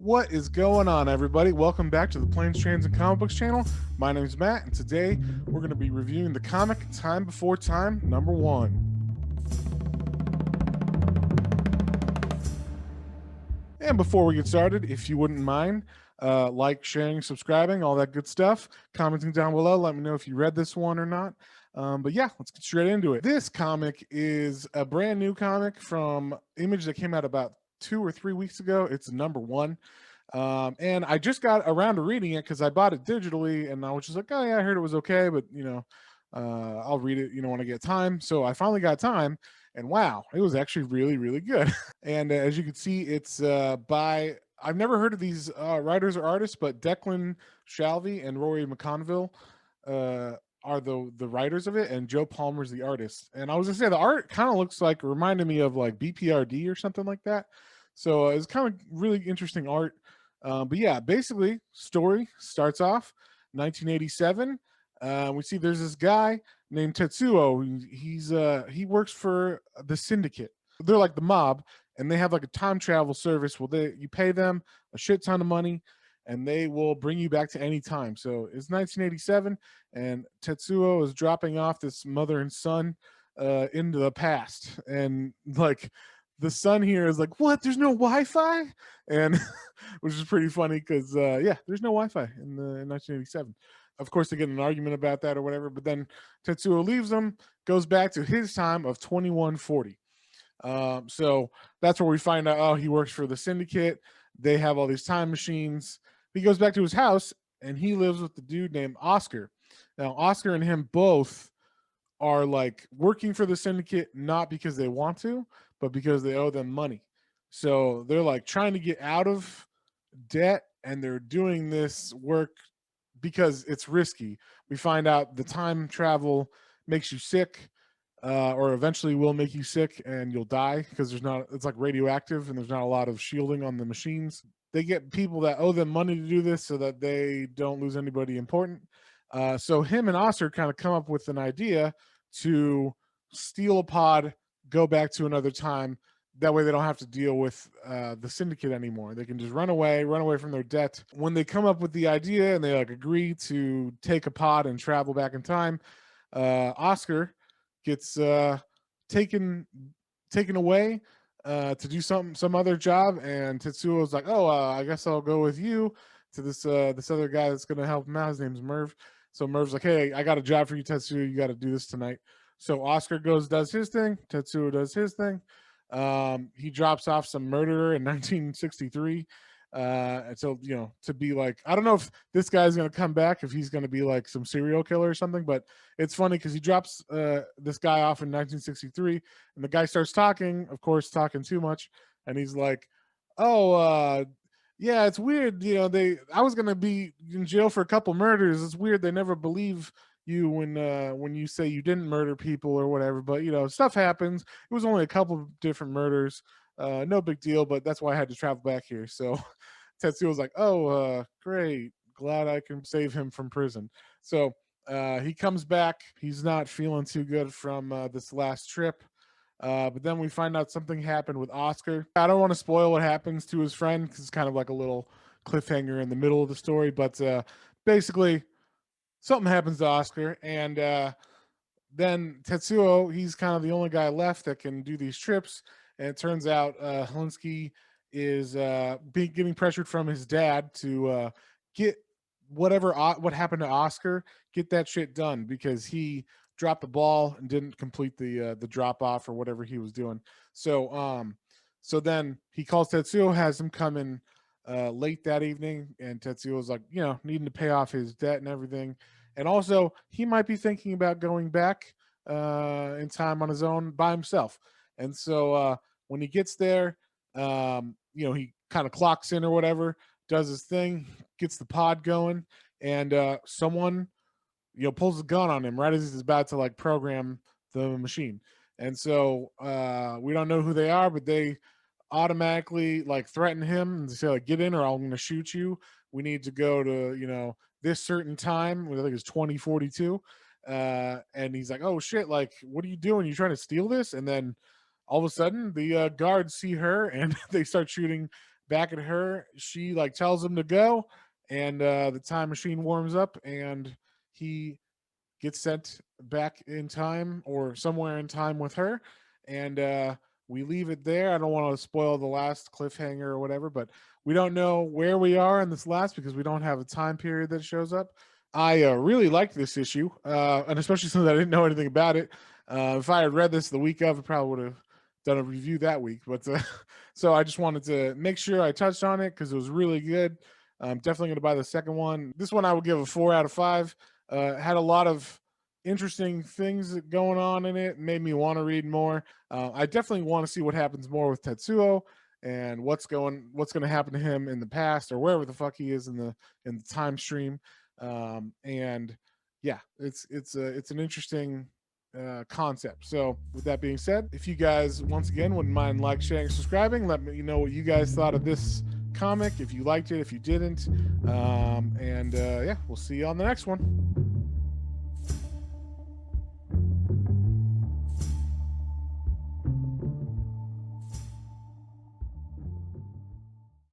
What is going on, everybody? Welcome back to the Planes, Trains, and Comic Books channel. My name is Matt, and today we're going to be reviewing the comic Time Before Time #1. And before we get started, if you wouldn't mind, like, sharing, subscribing, all that good stuff, commenting down below, let me know if you read this one or not. But yeah, let's get straight into it. This comic is a brand new comic from Image that came out about 2 or 3 weeks ago. It's #1. And I just got around to reading it because I bought it digitally, and I was just like, oh yeah, I heard it was okay, but I'll read it, when I get time. So I finally got time, and wow, it was actually really, really good. And as you can see, it's by I've never heard of these writers or artists, but Declan Shalvey and Rory McConville are the writers of it, and Joe Palmer's the artist. And I was gonna say the art kind of looks like reminded me of like BPRD or something like that. So it's kind of really interesting art. But yeah, basically, story starts off 1987. We see there's this guy named Tetsuo. He works for the Syndicate. They're like the mob, and they have like a time travel service. Well, you pay them a shit ton of money, and they will bring you back to any time. So it's 1987, and Tetsuo is dropping off this mother and son into the past, and like the son here is like, "What? There's no Wi-Fi," and which is pretty funny because yeah, there's no Wi-Fi in 1987. Of course, they get in an argument about that or whatever, but then Tetsuo leaves them, goes back to his time of 2140. So that's where we find out, oh, he works for the Syndicate. They have all these time machines. He goes back to his house and he lives with the dude named Oscar. Now, Oscar and him both are like working for the Syndicate, not because they want to, but because they owe them money. So they're like trying to get out of debt, and they're doing this work because it's risky. We find out the time travel makes you sick, or eventually will make you sick, and you'll die because it's like radioactive, and there's not a lot of shielding on the machines. They get people that owe them money to do this so that they don't lose anybody important. So him and Oscar kind of come up with an idea to steal a pod, go back to another time. That way they don't have to deal with the Syndicate anymore. They can just run away from their debt. When they come up with the idea and they like agree to take a pod and travel back in time, Oscar gets taken away to do some other job, and Tetsuo's like, oh, I guess I'll go with you to this other guy that's gonna help him out. His name's Merv. So Merv's like, hey, I got a job for you, Tetsuo. You got to do this tonight. So Oscar does his thing. Tetsuo does his thing. He drops off some murderer in 1963. And so, to be like, I don't know if this guy's going to come back, if he's going to be like some serial killer or something, but it's funny because he drops this guy off in 1963, and the guy starts talking, of course, talking too much. And he's like, oh, yeah, it's weird. I was going to be in jail for a couple murders. It's weird. They never believe you when you say you didn't murder people or whatever, but stuff happens. It was only a couple of different murders, no big deal, but that's why I had to travel back here. So Tetsuo was like, oh, great, glad I can save him from prison. So he comes back. He's not feeling too good from this last trip, but then we find out something happened with Oscar. I don't want to spoil what happens to his friend because it's kind of like a little cliffhanger in the middle of the story, but basically something happens to Oscar, and then Tetsuo, he's kind of the only guy left that can do these trips. And it turns out Helensky is getting pressured from his dad to get what happened to Oscar, get that shit done, because he dropped the ball and didn't complete the drop off or whatever he was doing. So then he calls Tetsuo, has him come in late that evening, and Tetsuo was like, needing to pay off his debt and everything. And also, he might be thinking about going back in time on his own by himself. And so when he gets there, he kind of clocks in or whatever, does his thing, gets the pod going, and someone, pulls a gun on him right as he's about to like program the machine. And so we don't know who they are, but they automatically like threaten him and say like, get in or I'm going to shoot you. We need to go to this certain time, I think it's 2042. And he's like, oh shit, like what are you doing, you trying to steal this? And then all of a sudden the guards see her and they start shooting back at her. She like tells him to go, and the time machine warms up, and he gets sent back in time or somewhere in time with her, and we leave it there. I don't want to spoil the last cliffhanger or whatever, but we don't know where we are in this last because we don't have a time period that shows up. I really liked this issue, and especially since I didn't know anything about it. If I had read this the week of, I probably would have done a review that week. But so I just wanted to make sure I touched on it because it was really good. I'm definitely going to buy the second one. This one I would give a 4 out of 5. Had a lot of interesting things going on in it. Made me want to read more. I definitely want to see what happens more with Tetsuo and what's going to happen to him in the past or wherever the fuck he is in the time stream. And yeah, it's an interesting concept. So with that being said, if you guys once again wouldn't mind like, sharing, subscribing, let me know what you guys thought of this comic, if you liked it, if you didn't, and yeah, we'll see you on the next one.